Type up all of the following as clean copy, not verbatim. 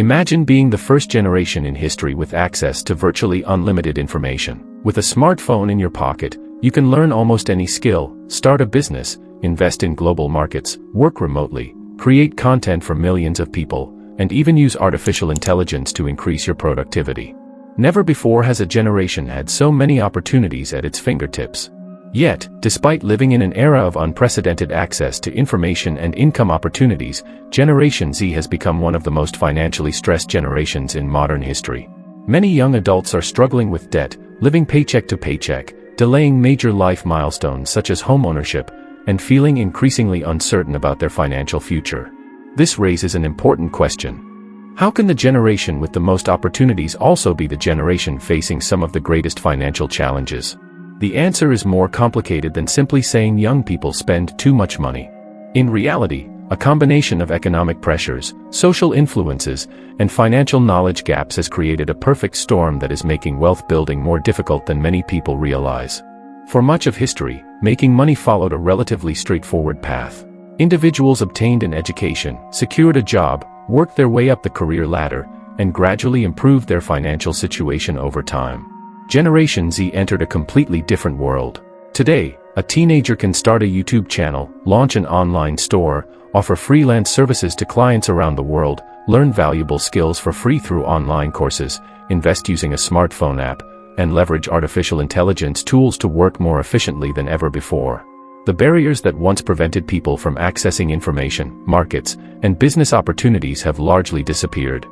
Imagine being the first generation in history with access to virtually unlimited information. With a smartphone in your pocket, you can learn almost any skill, start a business, invest in global markets, work remotely, create content for millions of people, and even use artificial intelligence to increase your productivity. Never before has a generation had so many opportunities at its fingertips. Yet, despite living in an era of unprecedented access to information and income opportunities, Generation Z has become one of the most financially stressed generations in modern history. Many young adults are struggling with debt, living paycheck to paycheck, delaying major life milestones such as homeownership, and feeling increasingly uncertain about their financial future. This raises an important question. How can the generation with the most opportunities also be the generation facing some of the greatest financial challenges? The answer is more complicated than simply saying young people spend too much money. In reality, a combination of economic pressures, social influences, and financial knowledge gaps has created a perfect storm that is making wealth building more difficult than many people realize. For much of history, making money followed a relatively straightforward path. Individuals obtained an education, secured a job, worked their way up the career ladder, and gradually improved their financial situation over time. Generation Z entered a completely different world. Today, a teenager can start a YouTube channel, launch an online store, offer freelance services to clients around the world, learn valuable skills for free through online courses, invest using a smartphone app, and leverage artificial intelligence tools to work more efficiently than ever before. The barriers that once prevented people from accessing information, markets, and business opportunities have largely disappeared.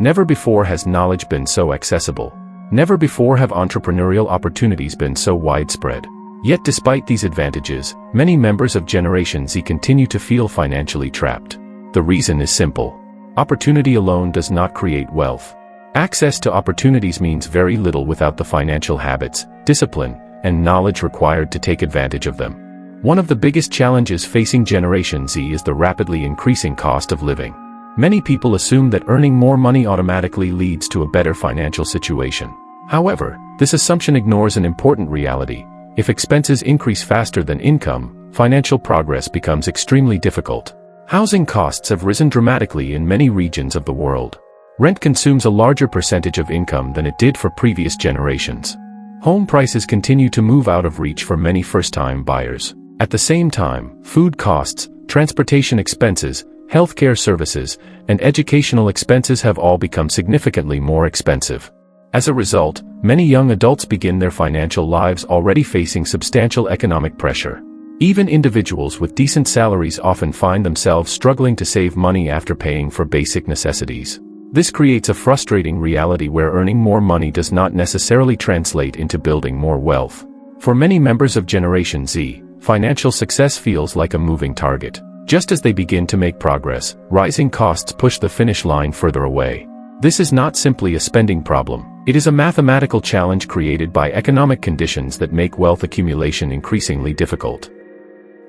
Never before has knowledge been so accessible. Never before have entrepreneurial opportunities been so widespread. Yet despite these advantages, many members of Generation Z continue to feel financially trapped. The reason is simple. Opportunity alone does not create wealth. Access to opportunities means very little without the financial habits, discipline, and knowledge required to take advantage of them. One of the biggest challenges facing Generation Z is the rapidly increasing cost of living. Many people assume that earning more money automatically leads to a better financial situation. However, this assumption ignores an important reality. If expenses increase faster than income, financial progress becomes extremely difficult. Housing costs have risen dramatically in many regions of the world. Rent consumes a larger percentage of income than it did for previous generations. Home prices continue to move out of reach for many first-time buyers. At the same time, food costs, transportation expenses, healthcare services, and educational expenses have all become significantly more expensive. As a result, many young adults begin their financial lives already facing substantial economic pressure. Even individuals with decent salaries often find themselves struggling to save money after paying for basic necessities. This creates a frustrating reality where earning more money does not necessarily translate into building more wealth. For many members of Generation Z, financial success feels like a moving target. Just as they begin to make progress, rising costs push the finish line further away. This is not simply a spending problem. It is a mathematical challenge created by economic conditions that make wealth accumulation increasingly difficult.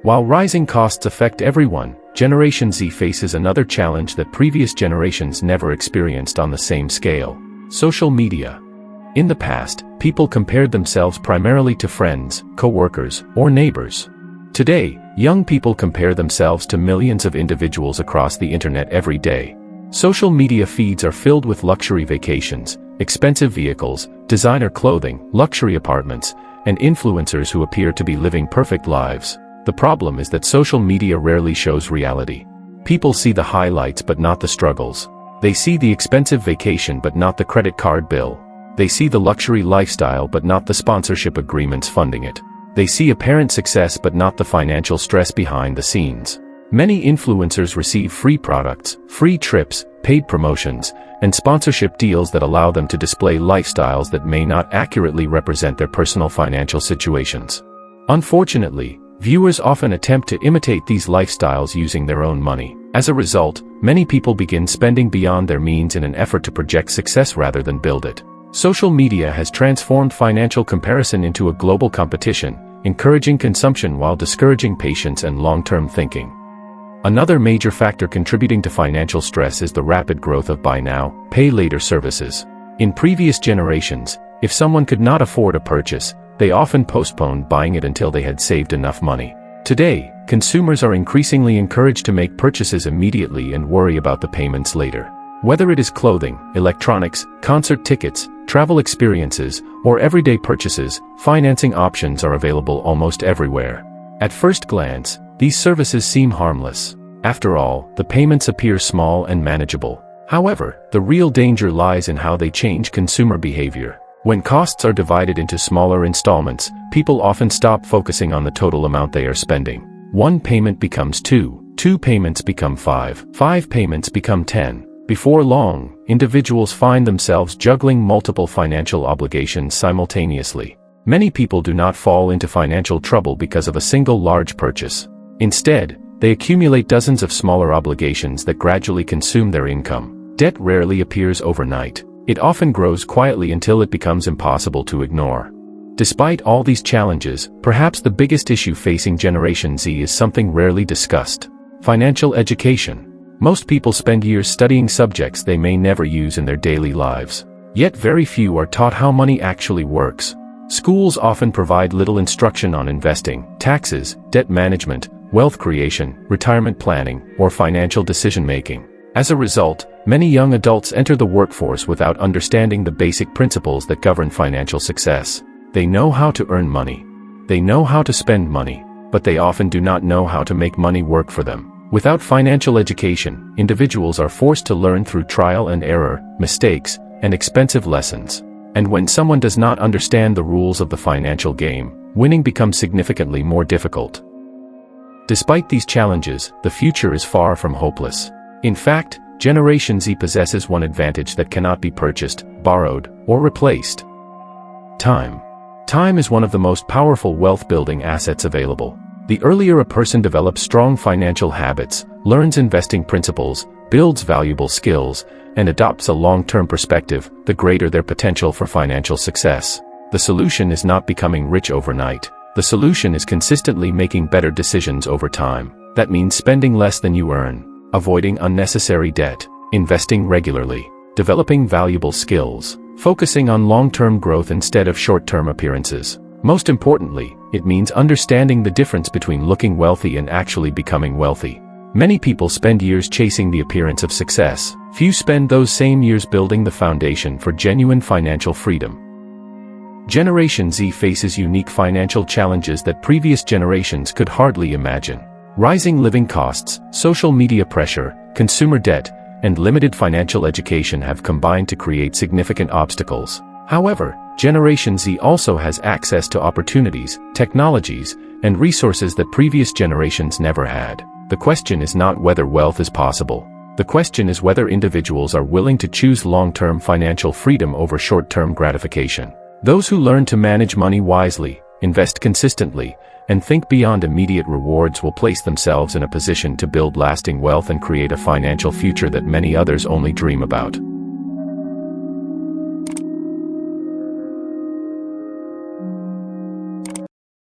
While rising costs affect everyone, Generation Z faces another challenge that previous generations never experienced on the same scale: social media. In the past, people compared themselves primarily to friends, co-workers, or neighbors. Today, young people compare themselves to millions of individuals across the internet every day. Social media feeds are filled with luxury vacations, expensive vehicles, designer clothing, luxury apartments, and influencers who appear to be living perfect lives. The problem is that social media rarely shows reality. People see the highlights but not the struggles. They see the expensive vacation but not the credit card bill. They see the luxury lifestyle but not the sponsorship agreements funding it. They see apparent success but not the financial stress behind the scenes. Many influencers receive free products, free trips, paid promotions, and sponsorship deals that allow them to display lifestyles that may not accurately represent their personal financial situations. Unfortunately, viewers often attempt to imitate these lifestyles using their own money. As a result, many people begin spending beyond their means in an effort to project success rather than build it. Social media has transformed financial comparison into a global competition, encouraging consumption while discouraging patience and long-term thinking. Another major factor contributing to financial stress is the rapid growth of buy now, pay later services. In previous generations, if someone could not afford a purchase, they often postponed buying it until they had saved enough money. Today, consumers are increasingly encouraged to make purchases immediately and worry about the payments later. Whether it is clothing, electronics, concert tickets, travel experiences, or everyday purchases, financing options are available almost everywhere. At first glance, these services seem harmless. After all, the payments appear small and manageable. However, the real danger lies in how they change consumer behavior. When costs are divided into smaller installments, people often stop focusing on the total amount they are spending. One payment becomes 2 payments become 5 payments become 10. Before long, individuals find themselves juggling multiple financial obligations simultaneously. Many people do not fall into financial trouble because of a single large purchase. Instead, they accumulate dozens of smaller obligations that gradually consume their income. Debt rarely appears overnight. It often grows quietly until it becomes impossible to ignore. Despite all these challenges, perhaps the biggest issue facing Generation Z is something rarely discussed: financial education. Most people spend years studying subjects they may never use in their daily lives. Yet very few are taught how money actually works. Schools often provide little instruction on investing, taxes, debt management, wealth creation, retirement planning, or financial decision-making. As a result, many young adults enter the workforce without understanding the basic principles that govern financial success. They know how to earn money. They know how to spend money, but they often do not know how to make money work for them. Without financial education, individuals are forced to learn through trial and error, mistakes, and expensive lessons. And when someone does not understand the rules of the financial game, winning becomes significantly more difficult. Despite these challenges, the future is far from hopeless. In fact, Generation Z possesses one advantage that cannot be purchased, borrowed, or replaced: time. Time is one of the most powerful wealth-building assets available. The earlier a person develops strong financial habits, learns investing principles, builds valuable skills, and adopts a long-term perspective, the greater their potential for financial success. The solution is not becoming rich overnight. The solution is consistently making better decisions over time. That means spending less than you earn, avoiding unnecessary debt, investing regularly, developing valuable skills, focusing on long-term growth instead of short-term appearances. Most importantly, it means understanding the difference between looking wealthy and actually becoming wealthy. Many people spend years chasing the appearance of success. Few spend those same years building the foundation for genuine financial freedom. Generation Z faces unique financial challenges that previous generations could hardly imagine. Rising living costs, social media pressure, consumer debt, and limited financial education have combined to create significant obstacles. However, Generation Z also has access to opportunities, technologies, and resources that previous generations never had. The question is not whether wealth is possible. The question is whether individuals are willing to choose long-term financial freedom over short-term gratification. Those who learn to manage money wisely, invest consistently, and think beyond immediate rewards will place themselves in a position to build lasting wealth and create a financial future that many others only dream about.